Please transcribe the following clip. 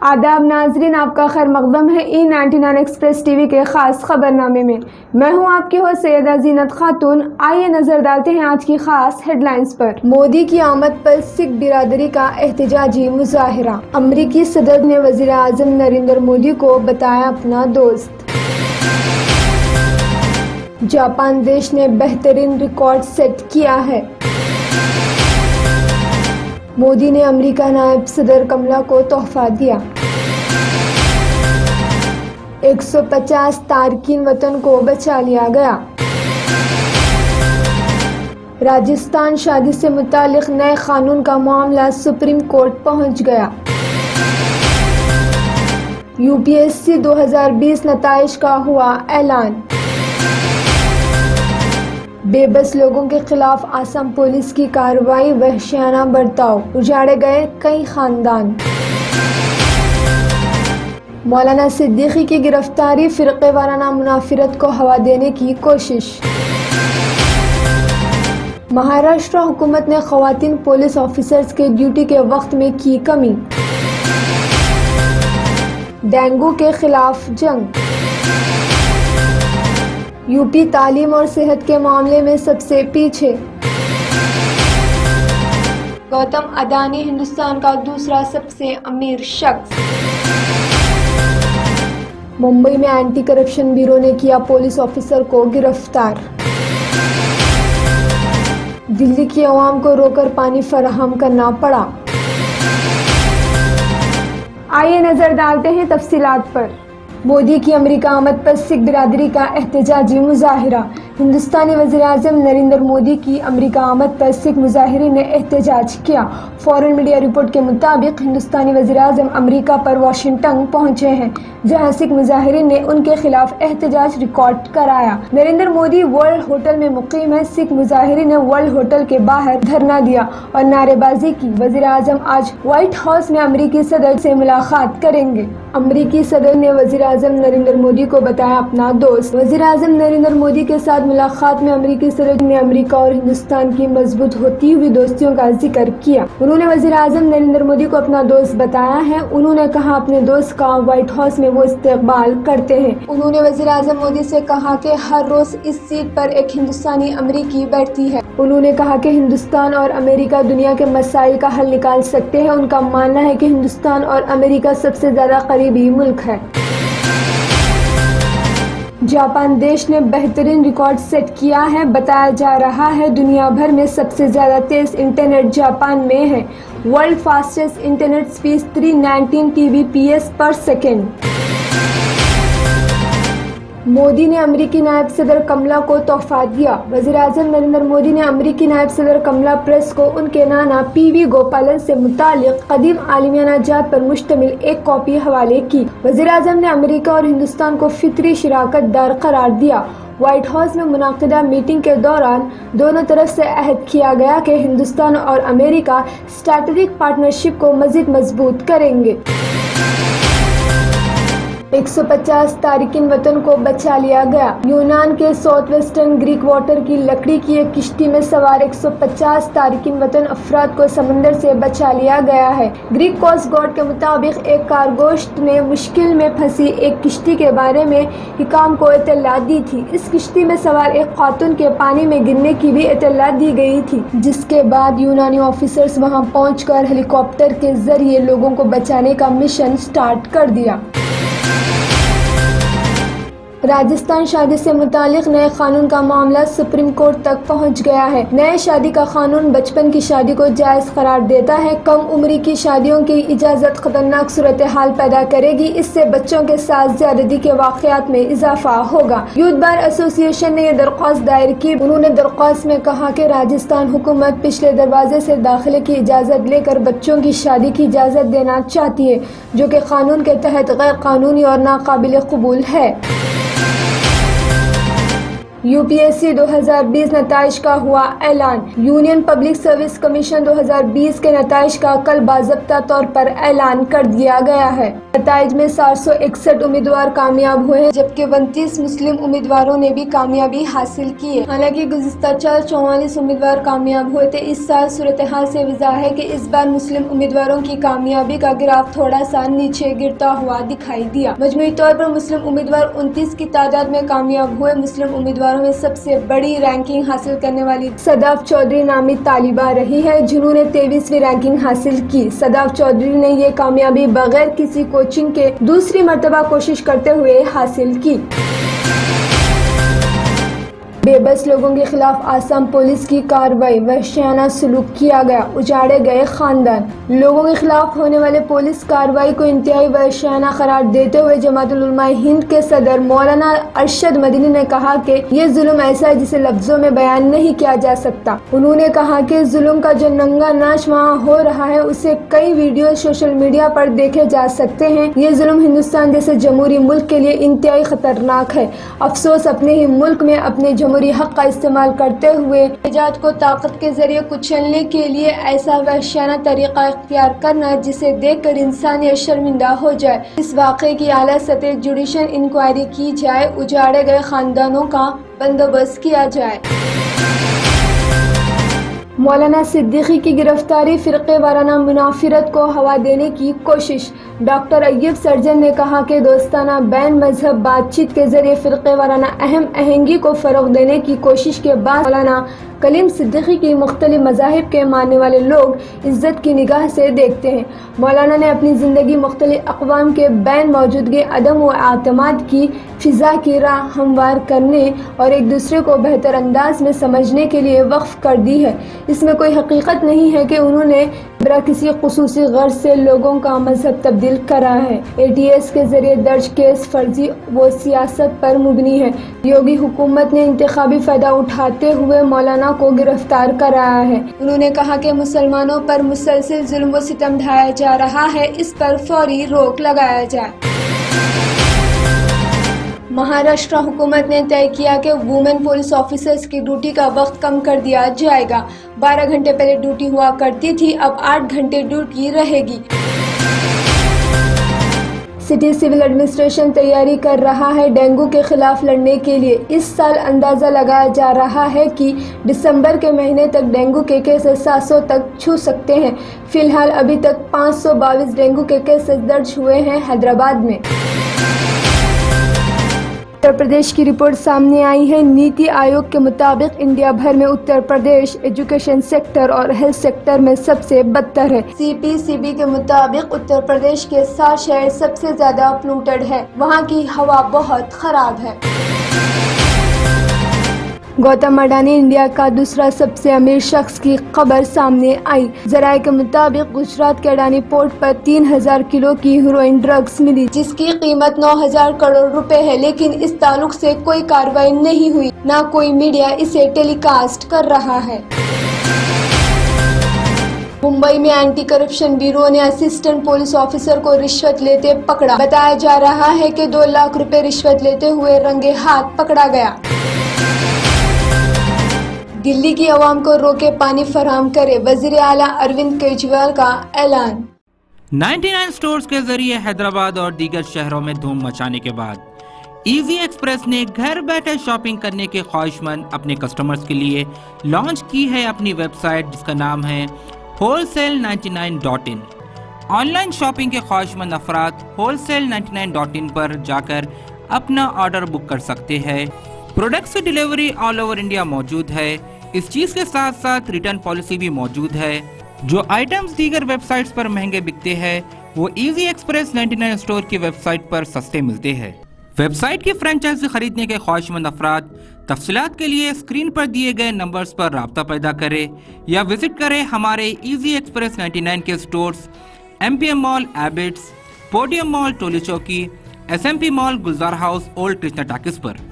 आदाब नाजरीन, आपका खैर मकदम है E99 एक्सप्रेस टीवी के खास खबरनामे में। मैं हूं आपकी होस्ट सैयदा ज़ीनत खातून। आइए नजर डालते हैं आज की खास हेडलाइंस पर। मोदी की आमद पर सिख बिरादरी का एहतजाजी मुजाहिरा। अमरीकी सदर ने वज़ीर आज़म नरेंद्र मोदी को बताया अपना दोस्त। जापान देश ने बेहतरीन रिकॉर्ड सेट किया है। मोदी ने अमेरिका नायब सदर कमला को तोहफा दिया। 150 तारकीन वतन को बचा लिया गया। राजस्थान शादी से मुतालिक नए कानून का मामला सुप्रीम कोर्ट पहुंच गया। यूपीएससी 2020 नताइज का हुआ ऐलान। बेबस लोगों के खिलाफ असम पुलिस की कार्रवाई, वहशियाना बर्ताव, उजाड़े गए कई खानदान। मौलाना सिद्दीकी की गिरफ्तारी, फिरके वाराना मुनाफिरत को हवा देने की कोशिश। महाराष्ट्र हुकूमत ने खवातीन पुलिस ऑफिसर्स के ड्यूटी के वक्त में की कमी। डेंगू के खिलाफ जंग। यूपी तालीम और सेहत के मामले में सबसे पीछे। गौतम अडानी हिंदुस्तान का दूसरा सबसे अमीर शख्स। मुंबई में एंटी करप्शन ब्यूरो ने किया पुलिस ऑफिसर को गिरफ्तार। दिल्ली की आवाम को रोकर पानी फराहम करना पड़ा। आइए नजर डालते हैं तफसीलात पर। मोदी की अमेरिका आमद पर सिख बिरादरी का एहतजाजी मुजाहिरा। हिंदुस्तानी वज़ीर आज़म नरेंद्र मोदी की अमेरिका आमद पर सिख मुजाहिरीन ने एहतजाज किया। फॉरेन मीडिया रिपोर्ट के मुताबिक हिंदुस्तानी वज़ीर आज़म अमेरिका पर वाशिंगटन पहुंचे हैं, जहां सिख मुजाहिरीन ने उनके खिलाफ एहतजाज रिकॉर्ड कराया। नरेंद्र मोदी वर्ल्ड होटल में मुकीम है। सिख मुजाहिरीन ने वर्ल्ड होटल के बाहर धरना दिया और नारेबाजी की। वज़ीर आज़म आज व्हाइट हाउस में अमेरिकी सदर से मुलाकात करेंगे। अमेरिकी सदर ने वज़ीर आज़म नरेंद्र मोदी को बताया अपना दोस्त। वज़ीर आज़म नरेंद्र मोदी के साथ मुलाकात में अमेरिकी सदर ने अमेरिका और हिंदुस्तान की मजबूत होती हुई दोस्तियों का जिक्र किया। उन्होंने वज़ीर आज़म नरेंद्र मोदी को अपना दोस्त बताया है। उन्होंने कहा अपने दोस्त का व्हाइट हाउस में वो इस्तेकबाल करते हैं। उन्होंने वज़ीर आज़म मोदी से कहा कि हर रोज इस सीट पर एक हिंदुस्तानी अमेरिकी बैठती है। उन्होंने कहा कि हिंदुस्तान और अमेरिका दुनिया के मसाइल का हल निकाल सकते हैं। उनका मानना है कि हिंदुस्तान और अमेरिका सबसे ज्यादा करीबी मुल्क है। जापान देश ने बेहतरीन रिकॉर्ड सेट किया है। बताया जा रहा है दुनिया भर में सबसे ज़्यादा तेज़ इंटरनेट जापान में है। World fastest internet speed 319 Tbps पर सेकेंड। मोदी ने अमेरिकी नायब सदर कमला को तोहफा दिया। वज़ीर आज़म नरेंद्र मोदी ने अमेरिकी नायब सदर कमला प्रेस को उनके नाना PV गोपालन से मुतालिक कदीम आलिमियाना जात पर मुश्तमिल एक कॉपी हवाले की। वज़ीर आज़म ने अमेरिका और हिंदुस्तान को फितरी शराकत दार करार दिया। व्हाइट हाउस में मुनाकिदा मीटिंग के दौरान दोनों तरफ से अहद किया गया कि हिंदुस्तान और अमेरिका स्ट्रैटेजिक पार्टनरशिप को मज़ीद मजबूत करेंगे। 150 तारकीन वतन को बचा लिया गया। यूनान के साउथ वेस्टर्न ग्रीक वाटर की लकड़ी की एक किश्ती में सवार 150 तारकीन वतन अफराद को समंदर से बचा लिया गया है। ग्रीक कोस्ट गार्ड के मुताबिक एक कारगोश्त ने मुश्किल में फंसी एक किश्ती के बारे में हिकाम को इत्तला दी थी। इस किश्ती में सवार एक खातून के पानी में गिरने की भी इत्तला दी गई थी, जिसके बाद यूनानी ऑफिसर्स वहां पहुंचकर हेलीकॉप्टर के जरिए लोगों को बचाने का मिशन स्टार्ट कर दिया। राजस्थान शादी से मुतालिक नए कानून का मामला सुप्रीम कोर्ट तक पहुंच गया है। नए शादी का कानून बचपन की शादी को जायज़ करार देता है। कम उम्री की शादियों की इजाज़त खतरनाक सूरत हाल पैदा करेगी। इससे बच्चों के साथ ज्यादती के वाक़यात में इजाफा होगा। यूथ बार एसोसिएशन ने यह दरख्वास्त दायर की। उन्होंने दरख्वास्त में कहा कि राजस्थान हुकूमत पिछले दरवाजे से दाखिले की इजाज़त लेकर बच्चों की शादी की इजाज़त देना चाहती है, जो कि कानून के तहत गैर कानूनी और नाकाबिल कबूल है। UPSC 2020 नताइज का हुआ ऐलान। यूनियन पब्लिक सर्विस कमीशन 2020 के नताइज का कल बाज़ाब्ता तौर पर ऐलान कर दिया गया है। नताइज में 761 उम्मीदवार कामयाब हुए हैं, जबकि 29 मुस्लिम उम्मीदवारों ने भी कामयाबी हासिल की है। हालांकि गुज़िश्ता 44 उम्मीदवार कामयाब हुए थे। इस साल सूरत हाल से वाज़ेह है कि इस बार मुस्लिम उम्मीदवारों की कामयाबी का ग्राफ थोड़ा सा नीचे गिरता हुआ दिखाई दिया। मजमूई तौर पर मुस्लिम उम्मीदवार 29 की तादाद में कामयाब हुए। मुस्लिम उम्मीदवारों में सबसे बड़ी रैंकिंग हासिल करने वाली सदाफ चौधरी नामी तालिबा रही है, जिन्होंने 23वीं रैंकिंग हासिल की। सदाफ चौधरी ने ये कामयाबी बगैर किसी कोचिंग के दूसरी मर्तबा कोशिश करते हुए हासिल की। बेबस लोगों के खिलाफ आसाम पुलिस की कार्रवाई, वहशियाना सलूक किया गया, उजाड़े गए खानदान। लोगों के खिलाफ होने वाले पुलिस कार्रवाई को इंतहाई वहशियाना करार देते हुए जमातुल उलमा हिंद के सदर मौलाना अरशद मदनी ने कहा कि ये जुल्म ऐसा है जिसे लफ्जों में बयान नहीं किया जा सकता। उन्होंने कहा कि जुल्म का जो नंगा नाच वहाँ हो रहा है, उसे कई वीडियो सोशल मीडिया पर देखे जा सकते हैं। ये जुल्म हिंदुस्तान जैसे जमहूरी मुल्क के लिए इंतहाई खतरनाक है। अफसोस अपने ही मुल्क में अपने जमहूरी हक का इस्तेमाल करते हुए एजाज को ताकत के जरिए कुचलने के लिए ऐसा वहशियाना तरीका इख्तियार करना जिसे देखकर इंसानियत शर्मिंदा हो जाए। इस वाक़े की आला सतह जुडिशल इंक्वायरी की जाए, उजाड़े गए खानदानों का बंदोबस्त किया जाए। मौलाना सिद्दीकी की गिरफ्तारी, फ़िरक़े वाराना मुनाफिरत को हवा देने की कोशिश। डॉक्टर अय्यूब सर्जन ने कहा कि दोस्ताना बैन मजहब बातचीत के जरिए फ़िरक़े वाराना अहम आहंगी को फ़रोग़ देने की कोशिश के बाद मौलाना कलीम सिद्दीकी की मुख्तलिफ मज़ाहिब के मानने वाले लोग इज़्ज़त की निगाह से देखते हैं। मौलाना ने अपनी ज़िंदगी मुख्तलिफ अक़वाम के बैन मौजूदगी, अदम व आतमाद की फ़िज़ा की राह हमवार करने और एक दूसरे को बेहतर अंदाज में समझने के लिए वक्फ़ कर दी है। इसमें कोई हकीकत नहीं है कि उन्होंने बिना किसी ख़ुसूसी गर्ज से लोगों का मजहब तब्दील करा है। ATS के जरिए दर्ज केस फर्जी व सियासत पर मुबनी है। योगी हुकूमत ने इंतखाबी फ़ायदा उठाते हुए मौलाना को गिरफ्तार कराया है। उन्होंने कहा कि मुसलमानों पर मुसलसल जुल्म व सितम ढाया जा रहा है, इस पर फौरी रोक लगाया जाए। महाराष्ट्र हुकूमत ने तय किया कि वुमेन पुलिस ऑफिसर्स की ड्यूटी का वक्त कम कर दिया जाएगा। 12 घंटे पहले ड्यूटी हुआ करती थी, अब 8 घंटे ड्यूटी रहेगी। सिटी सिविल एडमिनिस्ट्रेशन तैयारी कर रहा है डेंगू के खिलाफ लड़ने के लिए। इस साल अंदाज़ा लगाया जा रहा है कि दिसंबर के महीने तक डेंगू के केसेस 700 तक छू सकते हैं। फिलहाल अभी तक 522 डेंगू के केसेस दर्ज हुए हैं हैदराबाद में। उत्तर प्रदेश की रिपोर्ट सामने आई है। नीति आयोग के मुताबिक इंडिया भर में उत्तर प्रदेश एजुकेशन सेक्टर और हेल्थ सेक्टर में सबसे बदतर है। CPCB के मुताबिक उत्तर प्रदेश के 7 शहर सबसे ज्यादा पोल्यूटेड है। वहाँ की हवा बहुत खराब है। गौतम अडानी इंडिया का दूसरा सबसे अमीर शख्स की खबर सामने आई। जराये के मुताबिक गुजरात के अडानी पोर्ट पर 3000 किलो की हेरोइन ड्रग्स मिली, जिसकी कीमत 9000 करोड़ रुपए है, लेकिन इस ताल्लुक से कोई कार्रवाई नहीं हुई, ना कोई मीडिया इसे टेलीकास्ट कर रहा है। मुंबई में एंटी करप्शन ब्यूरो ने असिस्टेंट पुलिस ऑफिसर को रिश्वत लेते पकड़ा। बताया जा रहा है कि 2 लाख रुपए रिश्वत लेते हुए रंगे हाथ पकड़ा गया। दिल्ली की आवाम को रोके पानी फराहम करे, वज़ीर आला अरविंद केजरीवाल का ऐलान। 99 स्टोर्स के जरिए हैदराबाद और दीगर शहरों में धूम मचाने के बाद इजी एक्सप्रेस ने घर बैठे शॉपिंग करने के ख्वाहिशमंद अपने कस्टमर्स के लिए लॉन्च की है अपनी वेबसाइट, जिसका नाम है wholesale99.in। ऑनलाइन शॉपिंग के ख्वाहिशमंद अफराद wholesale99.in पर जाकर अपना ऑर्डर बुक कर सकते हैं। प्रोडक्ट्स की डिलीवरी ऑल ओवर इंडिया मौजूद है। इस चीज के साथ साथ रिटर्न पॉलिसी भी मौजूद है। जो आइटम्स दीगर वेबसाइट्स पर महंगे बिकते हैं, वो इजी एक्सप्रेस 99 स्टोर की वेबसाइट पर सस्ते मिलते हैं। वेबसाइट की फ्रेंचाइजी खरीदने के ख्वाहिशमंद अफराद तफसीलात के लिए स्क्रीन पर दिए गए नंबर्स पर राब्ता पैदा करें या विजिट करें हमारे इजी एक्सप्रेस 99 के stores MPM mall Abids, podium mall Toli Chowki, SMP mall Gulzar Houz, old Krishna talkies पर।